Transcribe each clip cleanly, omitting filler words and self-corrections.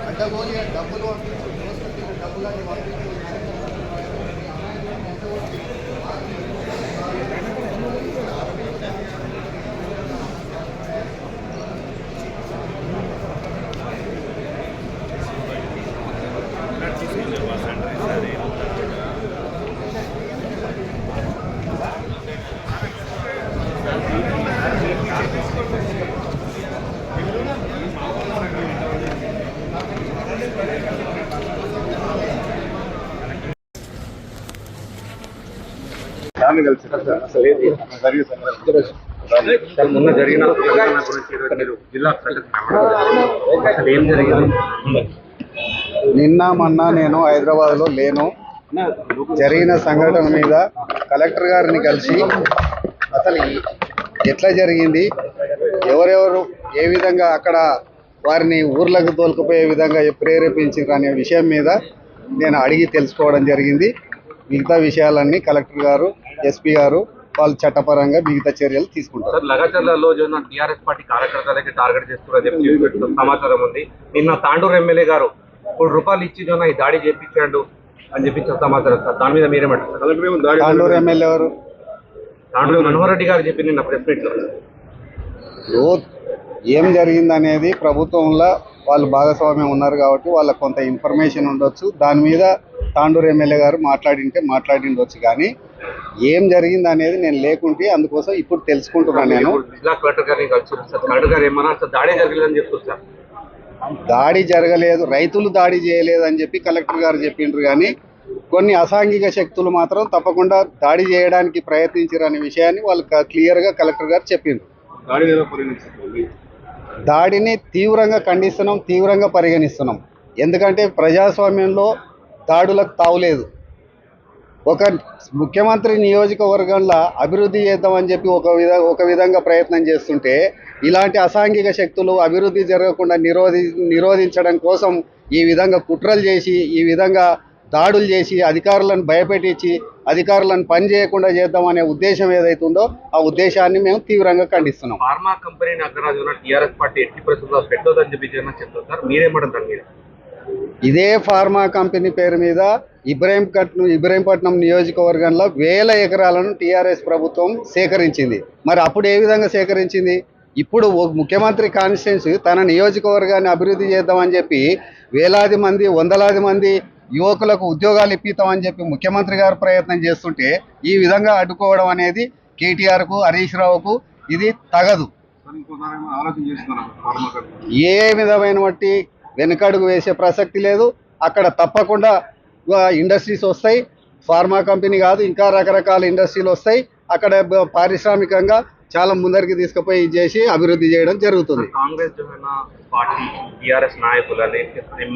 అడ్డగోలి డబ్బులు డబ్బులు మొన్న జరిగిన జిల్లా నిన్న మొన్న నేను హైదరాబాద్లో లేను. జరిగిన సంఘటన మీద కలెక్టర్ గారిని కలిసి అసలు ఎట్లా జరిగింది, ఎవరెవరు ఏ విధంగా అక్కడ వారిని ఊర్లకు తోలుకుపోయే విధంగా ప్రేరేపించారు అనే విషయం మీద నేను అడిగి తెలుసుకోవడం జరిగింది. మిగతా విషయాలన్నీ కలెక్టర్ గారు, ఎస్పీ గారు వాళ్ళు చట్టపరంగా మిగతా చర్యలు తీసుకుంటారు. లగచర్లలో టీఆర్ఎస్ పార్టీ కార్యకర్తలకి టార్గెట్ చేస్తున్నారని సమాచారం ఉంది. నిన్న తాండూరు ఎమ్మెల్యే గారు ₹1 ఇచ్చి ఈ దాడి చేయించాడు అని చెప్పి సమాచారం సార్. దాని మీద మీరేమంటారు? తాండూరు ఎమ్మెల్యే ఎవరు? తాండూరు మనోహర్ రెడ్డి గారు చెప్పి నిన్న ప్రెస్ మీట్లో ఏం జరిగిందనేది ప్రభుత్వంలో వాళ్ళు భాగస్వామ్యం ఉన్నారు కాబట్టి వాళ్ళకు కొంత ఇన్ఫర్మేషన్ ఉండొచ్చు. దాని మీద తాండూరు ఎమ్మెల్యే గారు మాట్లాడిండొచ్చు, కానీ ఏం జరిగింది అనేది నేను లేకుంటే అందుకోసం ఇప్పుడు తెలుసుకుంటున్నాను. నేను జిల్లా కలెక్టర్ గారిని కలెక్టర్ గారు ఏమన్నా దాడి జరగలేదని చెప్తున్నారు. దాడి జరగలేదు, రైతులు దాడి చేయలేదు అని చెప్పి కలెక్టర్ గారు చెప్పిండ్రు, కానీ కొన్ని అసాంఘిక శక్తులు మాత్రం తప్పకుండా దాడి చేయడానికి ప్రయత్నించారు అనే విషయాన్ని వాళ్ళు క్లియర్గా కలెక్టర్ గారు చెప్పిండ్రు. దాడిని తీవ్రంగా ఖండిస్తున్నాం, తీవ్రంగా పరిగణిస్తున్నాం. ఎందుకంటే ప్రజాస్వామ్యంలో దాడులకు తావులేదు. ఒక ముఖ్యమంత్రి నియోజకవర్గంలో అభివృద్ధి చేద్దామని చెప్పి ఒక విధంగా ప్రయత్నం చేస్తుంటే ఇలాంటి అసాంఘిక శక్తులు అభివృద్ధి జరగకుండా నిరోధించడం కోసం ఈ విధంగా కుట్రలు చేసి, ఈ విధంగా దాడులు చేసి, అధికారులను భయపెట్టించి అధికారులను పని చేయకుండా చేద్దామనే ఉద్దేశం ఏదైతుందో ఆ ఉద్దేశాన్ని మేము తీవ్రంగా ఖండిస్తున్నాం. ఫార్మా కంపెనీ అగ్రరాజున టీఆర్ఎస్ పార్టీ ఎట్టి పరిస్థితుల్లో పెట్టొద్దని చెప్పి చెప్తున్నారు. మీరేమంటారు మీరు? ఇదే ఫార్మా కంపెనీ పేరు మీద ఇబ్రహీంపట్నం నియోజకవర్గంలో 1000 ఎకరాలను టీఆర్ఎస్ ప్రభుత్వం సేకరించింది. మరి అప్పుడు ఏ విధంగా సేకరించింది? ఇప్పుడు ముఖ్యమంత్రి కాన్స్టిట్యున్సీ తన నియోజకవర్గాన్ని అభివృద్ధి చేద్దామని చెప్పి వేలాది మంది, వందలాది మంది యువకులకు ఉద్యోగాలు ఇప్పిస్తామని చెప్పి ముఖ్యమంత్రి గారు ప్రయత్నం చేస్తుంటే ఈ విధంగా అడ్డుకోవడం అనేది కేటీఆర్కు, హరీష్ రావుకు ఇది తగదు. ఏ విధమైన బట్టి వెనుకడుగు వేసే ప్రసక్తి లేదు. అక్కడ తప్పకుండా ఇండస్ట్రీస్ వస్తాయి. ఫార్మా కంపెనీ కాదు, ఇంకా రకరకాల ఇండస్ట్రీలు వస్తాయి. అక్కడ పారిశ్రామికంగా చాలా ముందరికి తీసుకుపోయి చేసి అభివృద్ధి చేయడం జరుగుతుంది. కాంగ్రెస్ పార్టీ టీఆర్ఎస్ నాయకులని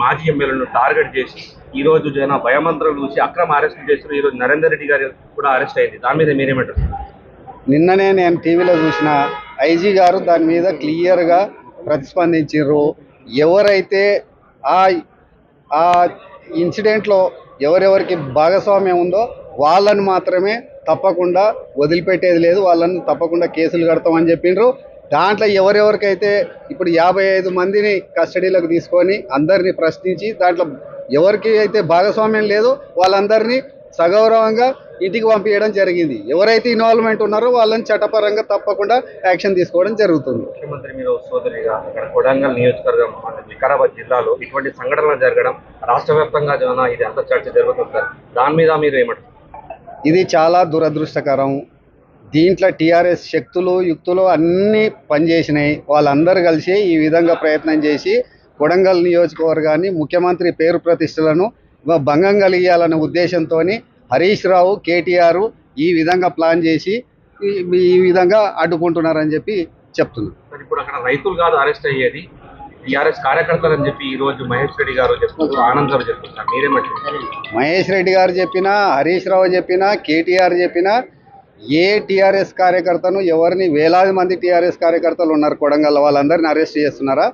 మాజీ ఎమ్మెల్యేలను టార్గెట్ చేసి ఈ రోజు భయమంత్రం చూసి అక్రమ అరెస్ట్ చేసిన ఈ రోజు నరేందర్ రెడ్డి గారు కూడా అరెస్ట్ అయింది. దాని మీద మీరేమంటారు? నిన్ననే నేను టీవీలో చూసిన ఐజీ గారు దాని మీద క్లియర్గా ప్రతిస్పందించారు. ఎవరైతే ఆ ఇన్సిడెంట్లో ఎవరెవరికి భాగస్వామ్యం ఉందో వాళ్ళని మాత్రమే తప్పకుండా వదిలిపెట్టేది లేదు, వాళ్ళని తప్పకుండా కేసులు కడతామని చెప్పిండ్రు. దాంట్లో ఎవరెవరికైతే ఇప్పుడు 55 మందిని కస్టడీలోకి తీసుకొని అందరినీ ప్రశ్నించి దాంట్లో ఎవరికి అయితే భాగస్వామ్యం లేదో వాళ్ళందరినీ సగౌరవంగా ఇంటికి పంపించడం జరిగింది. ఎవరైతే ఇన్వాల్వ్మెంట్ ఉన్నారో వాళ్ళని చట్టపరంగా తప్పకుండా యాక్షన్ తీసుకోవడం జరుగుతుంది. ముఖ్యమంత్రి మీరు సోదరిగా ఇక్కడ కొడంగల్ నియోజకవర్గం వికారాబాద్ జిల్లాలో ఇటువంటి సంఘటనలు జరగడం రాష్ట్ర వ్యాప్తంగా ఇది అంత చర్చ జరుగుతుంది. దాని మీద మీరు ఏమంటారు? ఇది చాలా దురదృష్టకరం. దీంట్లో టీఆర్ఎస్ శక్తులు, యుక్తులు అన్నీ పనిచేసినాయి. వాళ్ళందరూ కలిసి ఈ విధంగా ప్రయత్నం చేసి కొడంగల్ నియోజకవర్గాన్ని, ముఖ్యమంత్రి పేరు ప్రతిష్టలను భంగం కలిగియాలనే ఉద్దేశంతో హరీష్ రావు, కేటీఆర్ ఈ విధంగా ప్లాన్ చేసి ఈ విధంగా అడ్డుకుంటున్నారని చెప్పి చెప్తున్నారు. ఇప్పుడు అక్కడ రైతులు కాదు అరెస్ట్ అయ్యేది, టీఆర్ఎస్ కార్యకర్తలు అని చెప్పి ఈ రోజు మహేష్ రెడ్డి గారు చెప్తున్నారు, ఆనంద్ గారు చెప్తున్నారు. మీరేమంటారు? మహేష్ రెడ్డి గారు చెప్పినా, హరీష్ రావు చెప్పినా, కేటీఆర్ చెప్పినా ఏ టీఆర్ఎస్ కార్యకర్తను ఎవరిని వేలాది మంది టీఆర్ఎస్ కార్యకర్తలు ఉన్నారు కొడంగల్, వాళ్ళందరినీ అరెస్ట్ చేస్తున్నారా?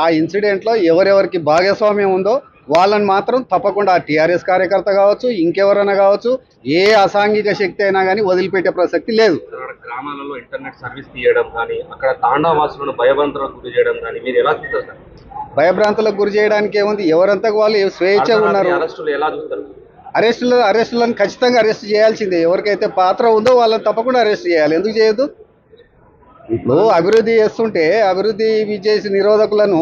ఆ ఇన్సిడెంట్లో ఎవరెవరికి భాగస్వామ్యం ఉందో వాళ్ళని మాత్రం తప్పకుండా ఆ టీఆర్ఎస్ కార్యకర్త కావచ్చు, ఇంకెవరైనా కావచ్చు, ఏ అసాంఘిక శక్తి అయినా కానీ వదిలిపెట్టే ప్రసక్తి లేదు. గ్రామాలలో ఇంటర్నెట్ సర్వీస్ తీయడం కానీ, అక్కడ తాండావాసులను భయభ్రాంతులకు గురి చేయడం కానీ మీరు ఎలా చూస్తారు? భయభ్రాంతులకు గురి చేయడానికి ఏముంది? ఎవరంతకు వాళ్ళు స్వేచ్ఛగా ఉన్నారు. అరెస్టులు ఎలా చూస్తారు? అరెస్టులను ఖచ్చితంగా అరెస్ట్ చేయాల్సిందే. ఎవరికైతే పాత్ర ఉందో వాళ్ళని తప్పకుండా అరెస్ట్ చేయాలి. ఎందుకు చేయొద్దు? ఇప్పుడు అభివృద్ధి చేస్తుంటే అభివృద్ధి చేసి నిరోధకులను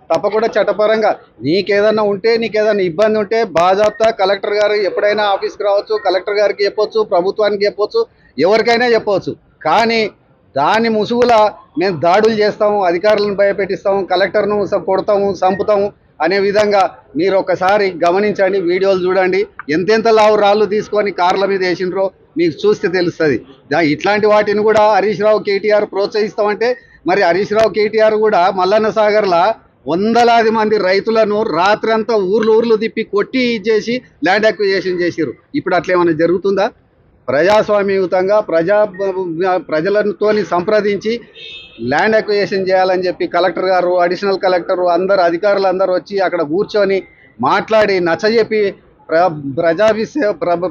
తప్పకుండా చట్టపరంగా నీకేదన్నా ఉంటే, నీకేదన్నా ఇబ్బంది ఉంటే బాజాప్తా కలెక్టర్ గారు ఎప్పుడైనా ఆఫీస్కి రావచ్చు, కలెక్టర్ గారికి చెప్పొచ్చు, ప్రభుత్వానికి చెప్పొచ్చు, ఎవరికైనా చెప్పవచ్చు. కానీ దాని ముసుగులా మేము దాడులు చేస్తాము, అధికారులను భయపెట్టిస్తాము, కలెక్టర్ను కొడతాము, చంపుతాము అనే విధంగా మీరు ఒకసారి గమనించండి, వీడియోలు చూడండి. ఎంతెంత లావు రాళ్ళు తీసుకొని కార్ల మీద వేసిండ్రో మీకు చూస్తే తెలుస్తుంది. ఇట్లాంటి వాటిని కూడా హరీష్ రావు కేటీఆర్ ప్రోత్సహిస్తామంటే మరి హరీష్ రావు కేటీఆర్ కూడా మల్లన్న సాగర్లా వందలాది మంది రైతులను రాత్రంతా ఊర్లు తిప్పి కొట్టి ఇచ్చేసి ల్యాండ్ అక్విజిషన్ చేసిరు. ఇప్పుడు అట్లా ఏమైనా జరుగుతుందా? ప్రజాస్వామ్యయుతంగా ప్రజలతో సంప్రదించి ల్యాండ్ అక్విజిషన్ చేయాలని చెప్పి కలెక్టర్ గారు, అడిషనల్ కలెక్టర్ అందరు అధికారులు అందరూ వచ్చి అక్కడ కూర్చొని మాట్లాడి నచ్చజెప్పి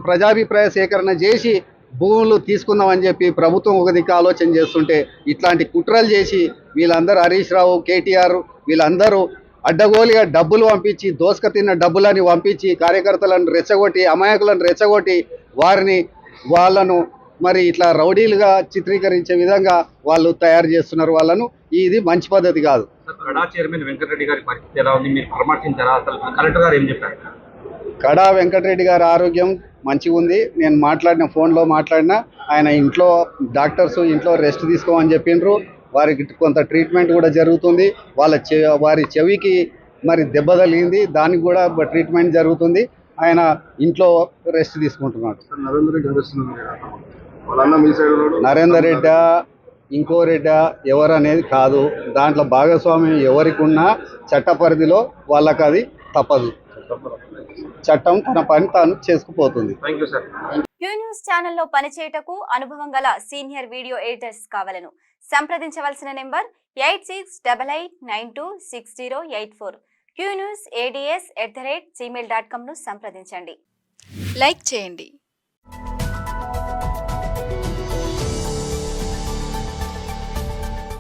ప్రజాభిప్రాయ సేకరణ చేసి భూములు తీసుకుందామని చెప్పి ప్రభుత్వం ఒక దిక్కు ఆలోచన చేస్తుంటే ఇట్లాంటి కుట్రలు చేసి వీళ్ళందరూ హరీష్ రావు, కేటీఆర్ వీళ్ళందరూ అడ్డగోలుగా డబ్బులు పంపించి, దోసుక తిన్న డబ్బులని పంపించి కార్యకర్తలను రెచ్చగొట్టి, అమాయకులను రెచ్చగొట్టి వాళ్ళను మరి ఇట్లా రౌడీలుగా చిత్రీకరించే విధంగా వాళ్ళు తయారు చేస్తున్నారు వాళ్ళను. ఇది మంచి పద్ధతి కాదు. కడా చైర్మన్ వెంకటరెడ్డి గారి పరిస్థితి ఎలా ఉంది? మీరు పరామర్శించారా? అసలు కలెక్టర్ గారు ఏం చెప్పారు? కడా వెంకటరెడ్డి గారి ఆరోగ్యం మంచిగా ఉంది. నేను ఫోన్లో మాట్లాడినా ఆయన ఇంట్లో డాక్టర్స్ ఇంట్లో రెస్ట్ తీసుకోమని చెప్పిండ్రు. వారికి కొంత ట్రీట్మెంట్ కూడా జరుగుతుంది. వారి చెవికి మరి దెబ్బ తగిలింది, దానికి కూడా ట్రీట్మెంట్ జరుగుతుంది. ఆయన ఇంట్లో రెస్ట్ తీసుకుంటున్నాడు. నరేందర్ రెడ్డి ఇంకో రెడ్డి ఎవరు అనేది కాదు. దాంట్లో భాగస్వామ్యం ఎవరికి ఉన్నా చట్ట పరిధిలో వాళ్ళకి అది తప్పదు. చట్టం తన పని తాను చేసుకుపోతుంది. క్యూ న్యూస్ ఛానల్లో పనిచేయటకు అనుభవం గల సీనియర్ వీడియో ఎడిటర్స్ కావాలను సంప్రదించవలసిన నెంబర్ 8688926084. qnewsads@gmail.com ను సంప్రదించండి. లైక్ చేయండి.